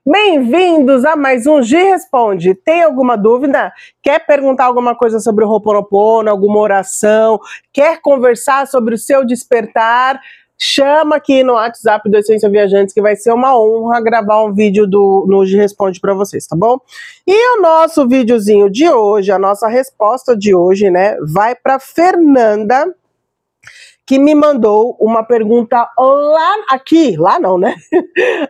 Bem-vindos a mais um Gi Responde. Tem alguma dúvida? Quer perguntar alguma coisa sobre o Ho'oponopono, alguma oração? Quer conversar sobre o seu despertar? Chama aqui no WhatsApp do Essência Viajantes, que vai ser uma honra gravar um vídeo no Gi Responde para vocês, tá bom? E o nosso videozinho de hoje, a nossa resposta de hoje, né, vai para Fernanda, que me mandou uma pergunta lá não, né?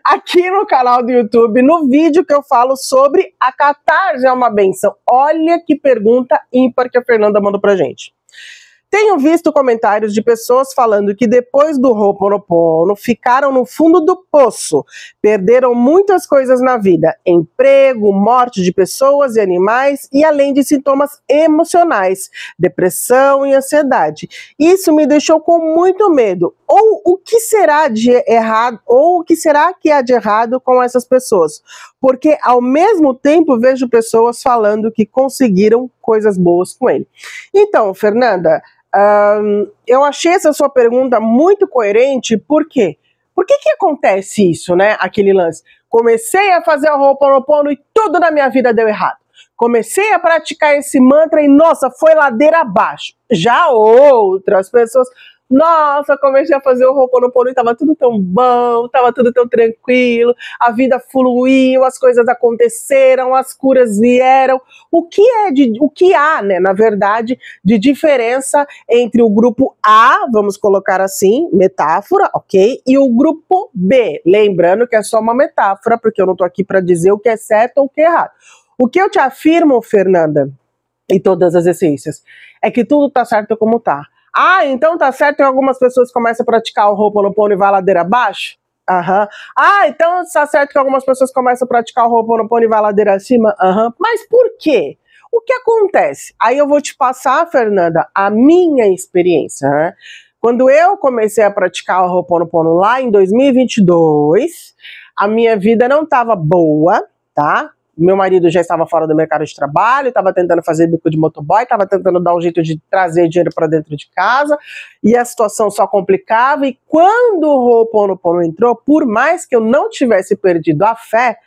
Aqui no canal do YouTube, no vídeo que eu falo sobre a catarse é uma benção. Olha que pergunta ímpar que a Fernanda mandou pra gente. Tenho visto comentários de pessoas falando que depois do Ho'oponopono ficaram no fundo do poço, perderam muitas coisas na vida, emprego, morte de pessoas e animais e além de sintomas emocionais, depressão e ansiedade. Isso me deixou com muito medo. Ou o que será de errado, ou o que será que há de errado com essas pessoas? Porque ao mesmo tempo vejo pessoas falando que conseguiram coisas boas com ele. Então, Fernanda, eu achei essa sua pergunta muito coerente, por quê? Por que acontece isso, né? Aquele lance. Comecei a fazer o Ho'oponopono e tudo na minha vida deu errado. Comecei a praticar esse mantra e, nossa, foi ladeira abaixo. Já outras pessoas... Nossa, comecei a fazer o Ho'oponopono e tava tudo tão bom, tava tudo tão tranquilo, a vida fluiu, as coisas aconteceram, as curas vieram. O que há, né, na verdade, de diferença entre o grupo A, vamos colocar assim, metáfora, ok? E o grupo B, lembrando que é só uma metáfora, porque eu não tô aqui para dizer o que é certo ou o que é errado. O que eu te afirmo, Fernanda, e todas as essências, é que tudo tá certo como tá. Ah, então tá certo que algumas pessoas começam a praticar o Ho'oponopono e vai ladeira abaixo? Aham. Ah, então tá certo que algumas pessoas começam a praticar o Ho'oponopono e vai ladeira acima? Aham. Mas por quê? O que acontece? Aí eu vou te passar, Fernanda, a minha experiência, né? Quando eu comecei a praticar o Ho'oponopono lá em 2022, a minha vida não estava boa, tá? Meu marido já estava fora do mercado de trabalho, estava tentando fazer bico de motoboy, estava tentando dar um jeito de trazer dinheiro para dentro de casa, e a situação só complicava, e quando o Ho'oponopono entrou, por mais que eu não tivesse perdido a fé,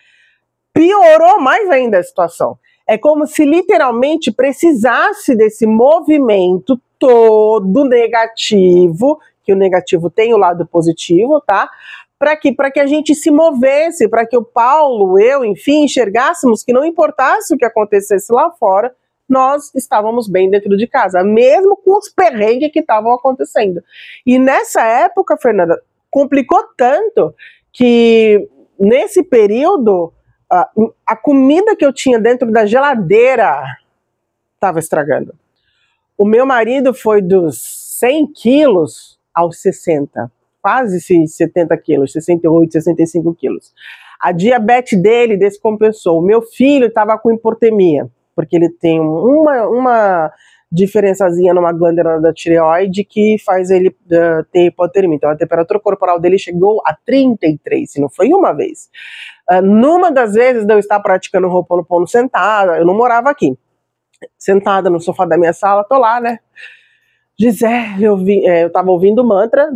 piorou mais ainda a situação. É como se literalmente precisasse desse movimento todo negativo, que o negativo tem o lado positivo, tá? Para que a gente se movesse, para que o Paulo, eu, enfim, enxergássemos que não importasse o que acontecesse lá fora, nós estávamos bem dentro de casa, mesmo com os perrengues que estavam acontecendo. E nessa época, Fernanda, complicou tanto que nesse período a comida que eu tinha dentro da geladeira estava estragando. O meu marido foi dos 100 quilos aos 60. Quase 70 quilos, 68, 65 quilos. A diabetes dele descompensou. O meu filho estava com hipotermia, porque ele tem uma diferençazinha numa glândula da tireoide que faz ele ter hipotermia. Então a temperatura corporal dele chegou a 33, se não foi uma vez. Numa das vezes de eu estar praticando o Ho'oponopono sentada, eu não morava aqui, sentada no sofá da minha sala, tô lá, né? Gisele, eu tava ouvindo o mantra,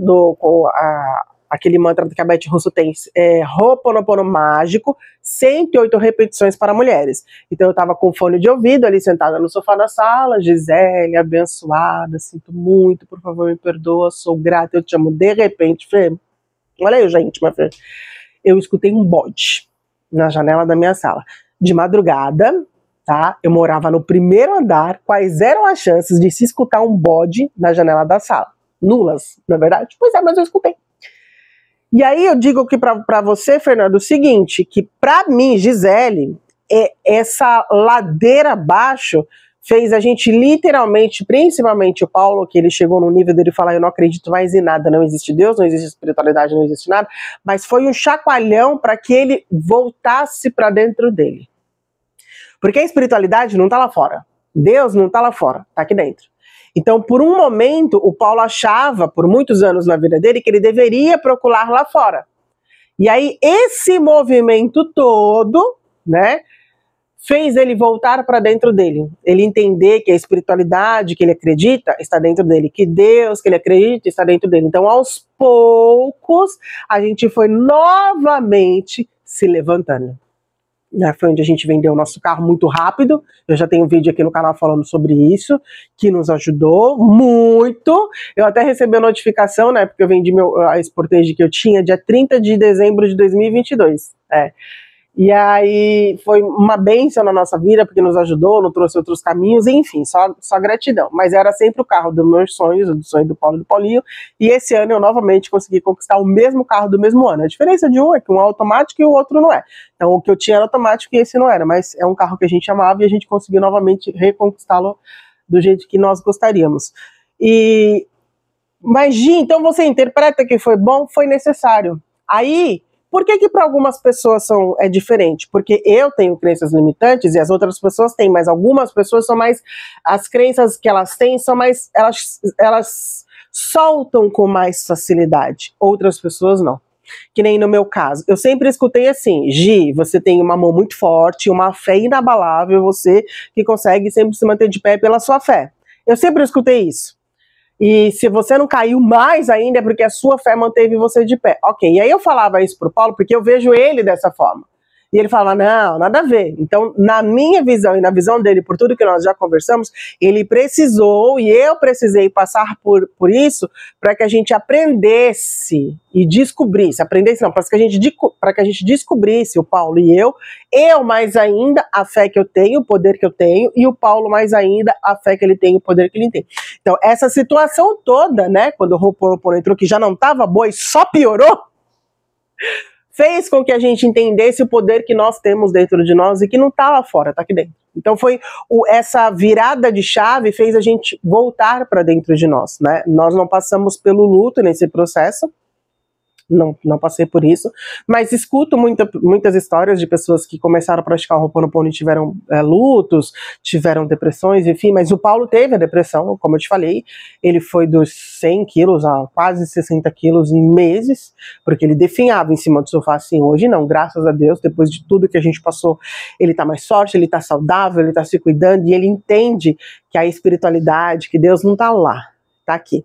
aquele mantra que a Beth Russo tem, Ho'oponopono mágico, 108 repetições para mulheres. Então eu tava com fone de ouvido ali, sentada no sofá da sala, Gisele, abençoada, sinto muito, por favor me perdoa, sou grata, eu te amo. De repente, olha aí, gente, eu escutei um bode na janela da minha sala. De madrugada, tá? Eu morava no primeiro andar. Quais eram as chances de se escutar um bode na janela da sala? Nulas, na verdade? Pois é, mas eu escutei. E aí eu digo que para você, Fernando, o seguinte, que para mim, Gisele, essa ladeira abaixo fez a gente literalmente, principalmente o Paulo, que ele chegou no nível dele falar, eu não acredito mais em nada, não existe Deus, não existe espiritualidade, não existe nada, mas foi um chacoalhão para que ele voltasse para dentro dele. Porque a espiritualidade não está lá fora. Deus não está lá fora, está aqui dentro. Então, por um momento, o Paulo achava, por muitos anos na vida dele, que ele deveria procurar lá fora. E aí, esse movimento todo, né, fez ele voltar para dentro dele. Ele entender que a espiritualidade que ele acredita está dentro dele, que Deus que ele acredita está dentro dele. Então, aos poucos, a gente foi novamente se levantando. Foi onde a gente vendeu o nosso carro muito rápido. Eu já tenho um vídeo aqui no canal falando sobre isso, que nos ajudou muito. Eu até recebi a notificação, né, porque eu vendi a Sportage que eu tinha dia 30 de dezembro de 2022. E aí foi uma bênção na nossa vida, porque nos ajudou, nos trouxe outros caminhos, enfim, só gratidão. Mas era sempre o carro dos meus sonhos, do sonho do Paulo e do Paulinho, e esse ano eu novamente consegui conquistar o mesmo carro do mesmo ano. A diferença de um é que um é automático e o outro não é. Então o que eu tinha era automático e esse não era, mas é um carro que a gente amava e a gente conseguiu novamente reconquistá-lo do jeito que nós gostaríamos. Mas Gi, então você interpreta que foi bom? Foi necessário. Aí... Por que para algumas pessoas é diferente? Porque eu tenho crenças limitantes e as outras pessoas têm, mas algumas pessoas são mais... As crenças que elas têm são mais... Elas soltam com mais facilidade. Outras pessoas não. Que nem no meu caso. Eu sempre escutei assim, Gi, você tem uma mão muito forte, uma fé inabalável, você que consegue sempre se manter de pé pela sua fé. Eu sempre escutei isso. E se você não caiu mais ainda é porque a sua fé manteve você de pé. Ok, e aí eu falava isso pro Paulo porque eu vejo ele dessa forma. E ele fala, não, nada a ver. Então, na minha visão e na visão dele, por tudo que nós já conversamos, ele precisou e eu precisei passar por isso para que a gente aprendesse e descobrisse. Aprendesse não, para que a gente descobrisse, o Paulo e eu mais ainda a fé que eu tenho, o poder que eu tenho, e o Paulo mais ainda a fé que ele tem, o poder que ele tem. Então, essa situação toda, né, quando o Ho'oponopono entrou, que já não estava boa e só piorou, fez com que a gente entendesse o poder que nós temos dentro de nós e que não está lá fora, está aqui dentro. Então essa virada de chave fez a gente voltar para dentro de nós, né? Nós não passamos pelo luto nesse processo, não passei por isso, mas escuto muitas histórias de pessoas que começaram a praticar o Ho'oponopono e tiveram lutos, tiveram depressões, enfim, mas o Paulo teve a depressão, como eu te falei, ele foi dos 100 quilos a quase 60 quilos em meses, porque ele definhava em cima do sofá assim. Hoje não, graças a Deus, depois de tudo que a gente passou, ele tá mais forte, ele tá saudável, ele tá se cuidando e ele entende que a espiritualidade, que Deus não tá lá, tá aqui.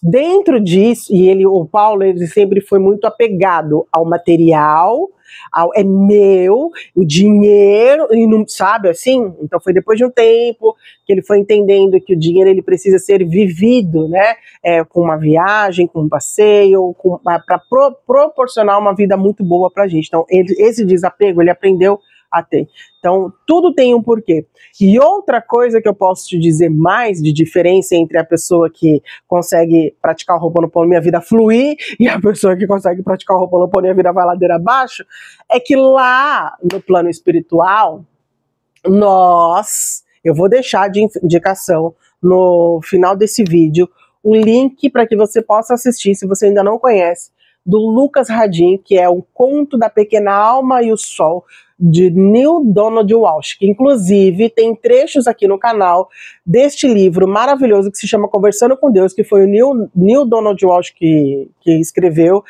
Dentro disso, e o Paulo, ele sempre foi muito apegado ao material, é meu, o dinheiro, e não sabe assim? Então foi depois de um tempo que ele foi entendendo que o dinheiro ele precisa ser vivido, né? Com uma viagem, com um passeio, para proporcionar uma vida muito boa pra gente. Então esse desapego ele aprendeu a ter. Então, tudo tem um porquê. E outra coisa que eu posso te dizer mais de diferença entre a pessoa que consegue praticar o Ho'oponopono e a vida fluir e a pessoa que consegue praticar o Ho'oponopono e a vida vai ladeira abaixo, é que lá no plano espiritual, eu vou deixar de indicação no final desse vídeo o link para que você possa assistir, se você ainda não conhece, do Lucas Hadin, que é o Conto da Pequena Alma e o Sol, de Neale Donald Walsch, que inclusive tem trechos aqui no canal deste livro maravilhoso que se chama Conversando com Deus, que foi o Neale Donald Walsch que escreveu,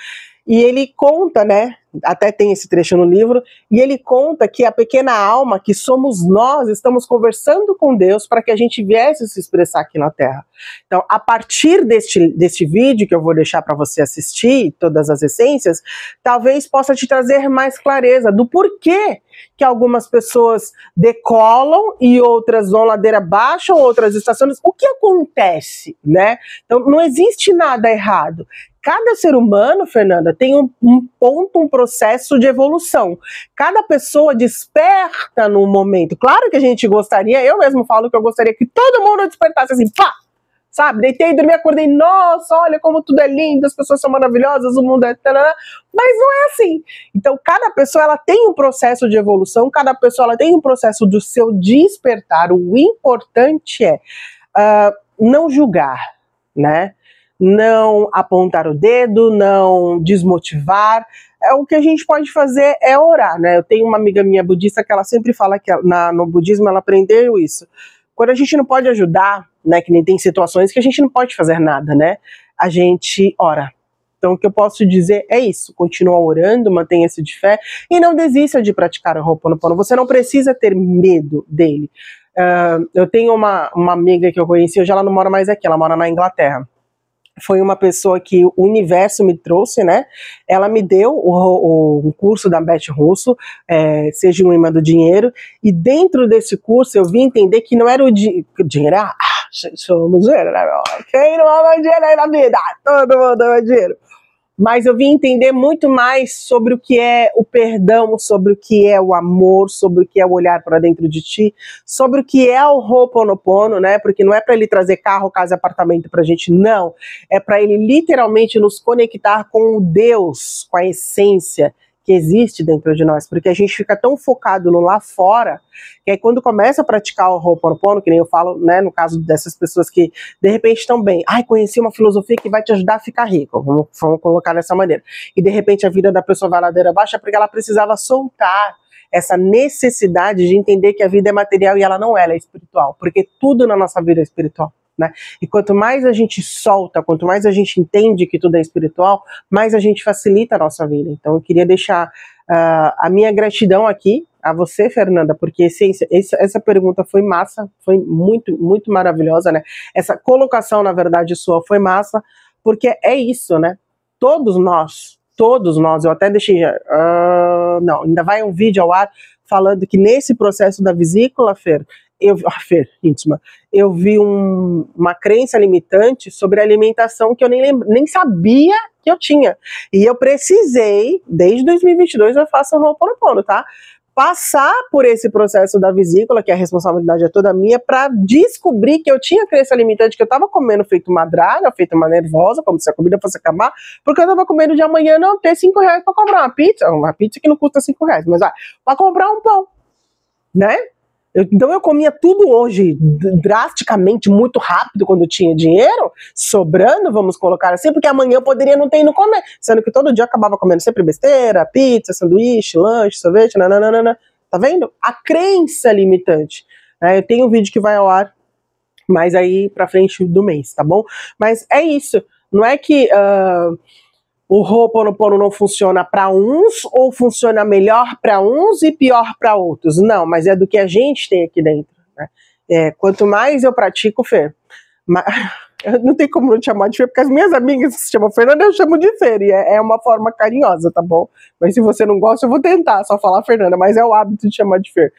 e ele conta, né, até tem esse trecho no livro, e ele conta que a pequena alma, que somos nós, estamos conversando com Deus para que a gente viesse se expressar aqui na Terra. Então, a partir deste vídeo que eu vou deixar para você assistir, todas as essências, talvez possa te trazer mais clareza do porquê que algumas pessoas decolam e outras vão ladeira abaixo, outras estacionam. O que acontece, né? Então, não existe nada errado. Cada ser humano, Fernanda, tem um ponto, um processo de evolução. Cada pessoa desperta num momento. Claro que a gente gostaria, eu mesmo falo que eu gostaria que todo mundo despertasse assim, pá! Sabe, deitei, dormi, acordei, nossa, olha como tudo é lindo, as pessoas são maravilhosas, o mundo é... Mas não é assim. Então, cada pessoa, ela tem um processo de evolução, cada pessoa, ela tem um processo do seu despertar. O importante é não julgar, né? Não apontar o dedo, não desmotivar. O que a gente pode fazer é orar, né? Eu tenho uma amiga minha budista que ela sempre fala que no budismo ela aprendeu isso. Quando a gente não pode ajudar, né, que nem tem situações que a gente não pode fazer nada, né? A gente ora. Então o que eu posso te dizer é isso, continua orando, mantenha-se de fé e não desista de praticar o Ho'oponopono. Você não precisa ter medo dele. Eu tenho uma amiga que eu conheci, hoje ela não mora mais aqui, ela mora na Inglaterra. foi uma pessoa que o universo me trouxe, né? Ela me deu o curso da Beth Russo, Seja um Imã do Dinheiro, e dentro desse curso eu vim entender que não era o dinheiro, somos dinheiro, né, meu? Quem não ama dinheiro aí na vida? Todo mundo ama dinheiro. Mas eu vim entender muito mais sobre o que é o perdão, sobre o que é o amor, sobre o que é o olhar para dentro de ti, sobre o que é o Ho'oponopono, né? Porque não é para ele trazer carro, casa e apartamento pra gente, não. É para ele literalmente nos conectar com o Deus, com a essência que existe dentro de nós, porque a gente fica tão focado no lá fora, que aí quando começa a praticar o Ho'oponopono, que nem eu falo, né, no caso dessas pessoas que de repente estão bem, conheci uma filosofia que vai te ajudar a ficar rico, vamos colocar dessa maneira, e de repente a vida da pessoa vai ladeira abaixo, porque ela precisava soltar essa necessidade de entender que a vida é material e ela não é, ela é espiritual, porque tudo na nossa vida é espiritual. Né? E quanto mais a gente solta, quanto mais a gente entende que tudo é espiritual, mais a gente facilita a nossa vida. Então eu queria deixar a minha gratidão aqui a você, Fernanda, porque essa pergunta foi massa, foi muito, muito maravilhosa, né? Essa colocação, na verdade, sua foi massa, porque é isso, né? Todos nós, eu até deixei, não, ainda vai um vídeo ao ar falando que nesse processo da vesícula, Fer, íntima, eu vi uma crença limitante sobre a alimentação que eu nem sabia que eu tinha. E eu precisei, desde 2022 eu faço um Ho'oponopono, tá? Passar por esse processo da vesícula, que a responsabilidade é toda minha, para descobrir que eu tinha crença limitante, que eu tava comendo feito uma draga, feito uma nervosa, como se a comida fosse acabar, porque eu tava comendo de amanhã não ter R$5 para comprar uma pizza que não custa R$5, mas para comprar um pão, né? Então eu comia tudo hoje drasticamente, muito rápido, quando eu tinha dinheiro, sobrando, vamos colocar assim, porque amanhã eu poderia não ter ido comer, sendo que todo dia eu acabava comendo sempre besteira, pizza, sanduíche, lanche, sorvete, nananana. Tá vendo? A crença limitante. Eu tenho um vídeo que vai ao ar mais aí pra frente do mês, tá bom? Mas é isso, não é que o Ho'oponopono não funciona para uns, ou funciona melhor para uns e pior para outros. Não, mas é do que a gente tem aqui dentro. Né? Quanto mais eu pratico, Fer, não tem como não te chamar de Fer, porque as minhas amigas se chamam Fernanda, eu chamo de Fer, e é uma forma carinhosa, tá bom? Mas se você não gosta, eu vou tentar só falar Fernanda, mas é o hábito de chamar de Fer.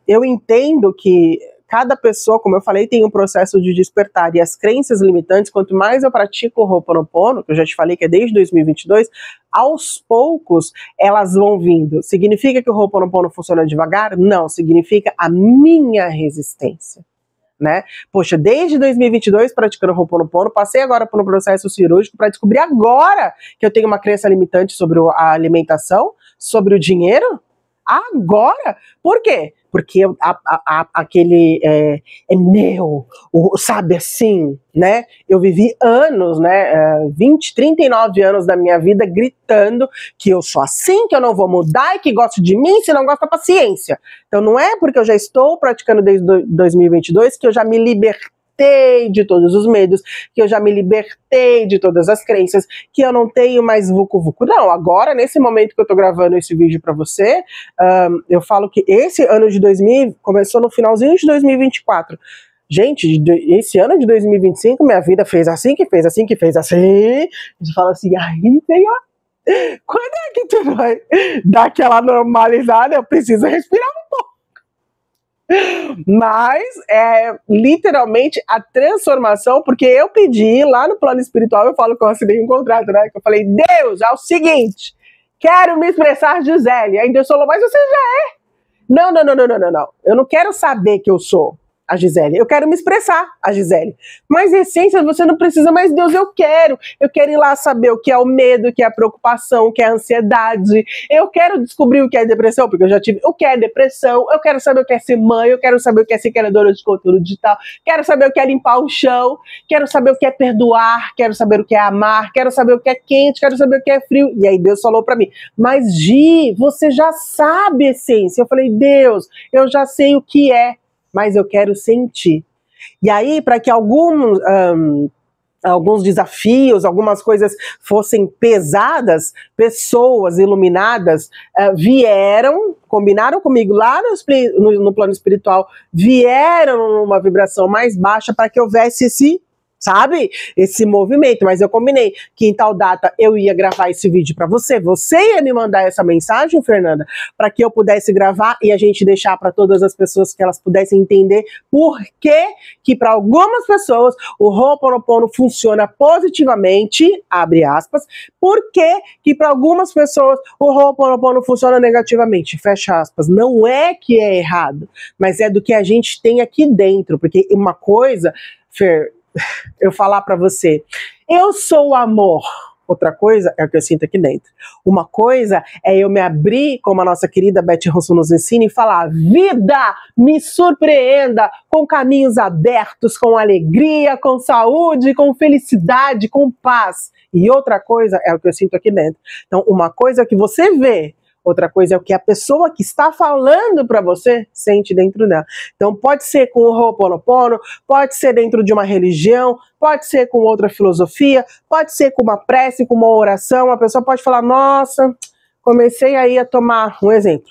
Eu entendo que cada pessoa, como eu falei, tem um processo de despertar, e as crenças limitantes, quanto mais eu pratico o Ho'oponopono, que eu já te falei que é desde 2022, aos poucos elas vão vindo. Significa que o Ho'oponopono funciona devagar? Não, significa a minha resistência. Né? Poxa, desde 2022 praticando o Ho'oponopono, passei agora por um processo cirúrgico para descobrir agora que eu tenho uma crença limitante sobre a alimentação, sobre o dinheiro. Agora? Por quê? Porque aquele é meu, sabe assim, né? Eu vivi anos, né? 39 anos da minha vida gritando que eu sou assim, que eu não vou mudar e que gosto de mim, se não gosta, paciência. Então não é porque eu já estou praticando desde 2022 que eu já me libertei de todos os medos, que eu já me libertei de todas as crenças, que eu não tenho mais vucu-vucu. Não, agora, nesse momento que eu tô gravando esse vídeo pra você, eu falo que esse ano de 2000 começou no finalzinho de 2024. Gente, esse ano de 2025, minha vida fez assim, que fez assim, que fez assim. A gente fala assim, aí, Senhor, quando é que tu vai dar aquela normalizada? Eu preciso respirar um pouco. Mas é literalmente a transformação, porque eu pedi lá no plano espiritual, eu falo que eu assinei um contrato, né? Que eu falei, Deus, é o seguinte, quero me expressar, Gisele. Aí Deus falou, mas você já é. Não. Eu não quero saber que eu sou a Gisele, eu quero me expressar, a Gisele. Mas essência, você não precisa, mas Deus, eu quero ir lá saber o que é o medo, o que é a preocupação, o que é a ansiedade, eu quero descobrir o que é depressão, porque eu já tive o que é depressão, eu quero saber o que é ser mãe, eu quero saber o que é ser criadora de conteúdo digital, quero saber o que é limpar o chão, quero saber o que é perdoar, quero saber o que é amar, quero saber o que é quente, quero saber o que é frio. E aí Deus falou pra mim, mas Gi, você já sabe essência. Eu falei, Deus, eu já sei o que é, mas eu quero sentir. E aí, para que alguns desafios, algumas coisas fossem pessoas iluminadas vieram, combinaram comigo lá no plano espiritual, vieram numa vibração mais baixa para que houvesse esse sabe? Esse movimento, mas eu combinei que em tal data eu ia gravar esse vídeo para você. Você ia me mandar essa mensagem, Fernanda, para que eu pudesse gravar e a gente deixar para todas as pessoas que elas pudessem entender por que para algumas pessoas o Ho'oponopono funciona positivamente, abre aspas, por que para algumas pessoas o Ho'oponopono funciona negativamente, fecha aspas. Não é que é errado, mas é do que a gente tem aqui dentro, porque uma coisa, Fer, eu falar pra você, eu sou o amor. Outra coisa é o que eu sinto aqui dentro. Uma coisa é eu me abrir, como a nossa querida Beth Russo nos ensina, e falar: vida, me surpreenda com caminhos abertos, com alegria, com saúde, com felicidade, com paz. E outra coisa é o que eu sinto aqui dentro. Então, uma coisa é o que você vê, outra coisa é o que a pessoa que está falando para você sente dentro dela. Então pode ser com o Ho'oponopono, pode ser dentro de uma religião, pode ser com outra filosofia, pode ser com uma prece, com uma oração. A pessoa pode falar: nossa, comecei aí a tomar, um exemplo,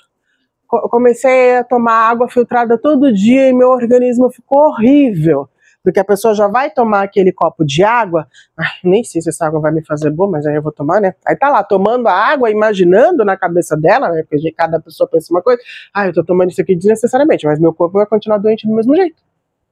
comecei a tomar água filtrada todo dia e meu organismo ficou horrível. Porque a pessoa já vai tomar aquele copo de água, nem sei se essa água vai me fazer boa, mas aí eu vou tomar, né? Aí tá lá, tomando a água, imaginando na cabeça dela, né? Porque cada pessoa pensa uma coisa, eu tô tomando isso aqui desnecessariamente, mas meu corpo vai continuar doente do mesmo jeito.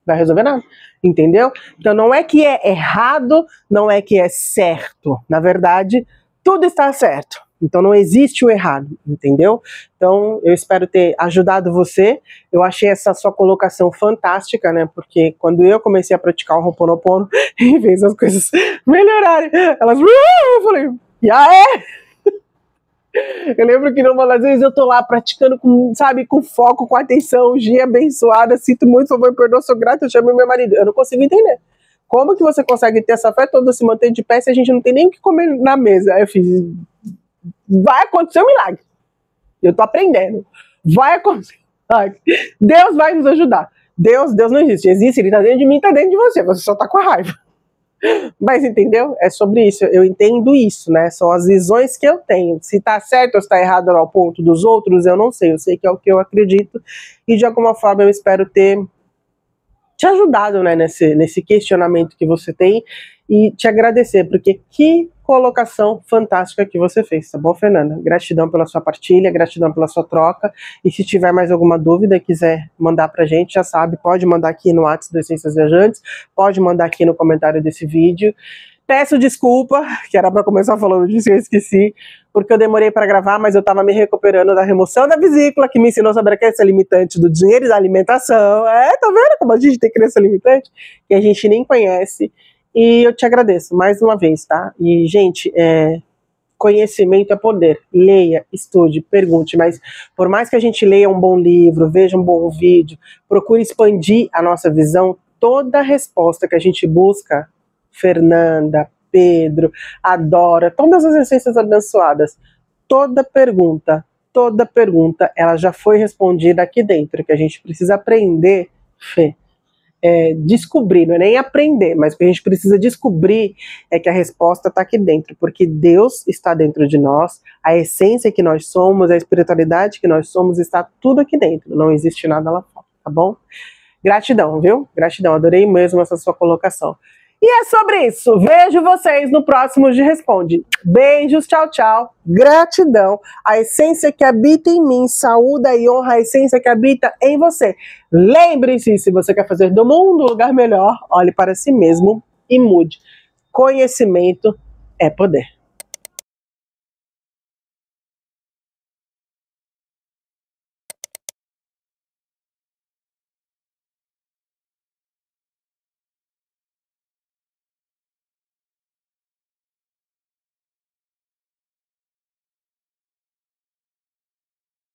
Não vai resolver nada, entendeu? Então não é que é errado, não é que é certo. Na verdade, tudo está certo. Então não existe o errado, entendeu? Então eu espero ter ajudado você. Eu achei essa sua colocação fantástica, né? Porque quando eu comecei a praticar o Ho'oponopono e fez as coisas melhorarem, elas... Eu falei, Eu lembro que numa das vezes eu tô lá praticando com, sabe, com foco, com atenção, Gia abençoada, sinto muito, por favor, perdoa, sou grata, eu chamei meu marido. Eu não consigo entender. Como que você consegue ter essa fé toda, se manter de pé, se a gente não tem nem o que comer na mesa? Aí eu fiz... Vai acontecer um milagre. Eu tô aprendendo. Vai acontecer um milagre. Deus vai nos ajudar. Deus não existe. Existe, ele tá dentro de mim, tá dentro de você. Você só tá com a raiva. Mas entendeu? É sobre isso. Eu entendo isso, né? São as visões que eu tenho. Se tá certo ou se tá errado ao ponto dos outros, eu não sei. Eu sei que é o que eu acredito. E de alguma forma eu espero ter te ajudado, né, nesse questionamento que você tem e te agradecer, porque que colocação fantástica que você fez, tá bom, Fernanda? Gratidão pela sua partilha, gratidão pela sua troca, e se tiver mais alguma dúvida e quiser mandar pra gente, já sabe, pode mandar aqui no WhatsApp do Essências Viajantes, pode mandar aqui no comentário desse vídeo. Peço desculpa, que era para começar falando disso e eu esqueci, porque eu demorei para gravar, mas eu estava me recuperando da remoção da vesícula, que me ensinou sobre a crença limitante do dinheiro e da alimentação. Tá vendo como a gente tem crença limitante? Que a gente nem conhece. E eu te agradeço mais uma vez, tá? E, gente, conhecimento é poder. Leia, estude, pergunte, mas por mais que a gente leia um bom livro, veja um bom vídeo, procure expandir a nossa visão, toda resposta que a gente busca, Fernanda, Pedro, Adora, todas as essências abençoadas, toda pergunta, ela já foi respondida aqui dentro, que a gente precisa aprender, Fê, descobrir, não é nem aprender, mas o que a gente precisa descobrir é que a resposta está aqui dentro, porque Deus está dentro de nós, a essência que nós somos, a espiritualidade que nós somos, está tudo aqui dentro, não existe nada lá fora, tá bom? Gratidão, viu? Gratidão, adorei mesmo essa sua colocação. E é sobre isso. Vejo vocês no próximo de Responde. Beijos, tchau, tchau. Gratidão. A essência que habita em mim, saúda e honra a essência que habita em você. Lembre-se, se você quer fazer do mundo um lugar melhor, olhe para si mesmo e mude. Conhecimento é poder.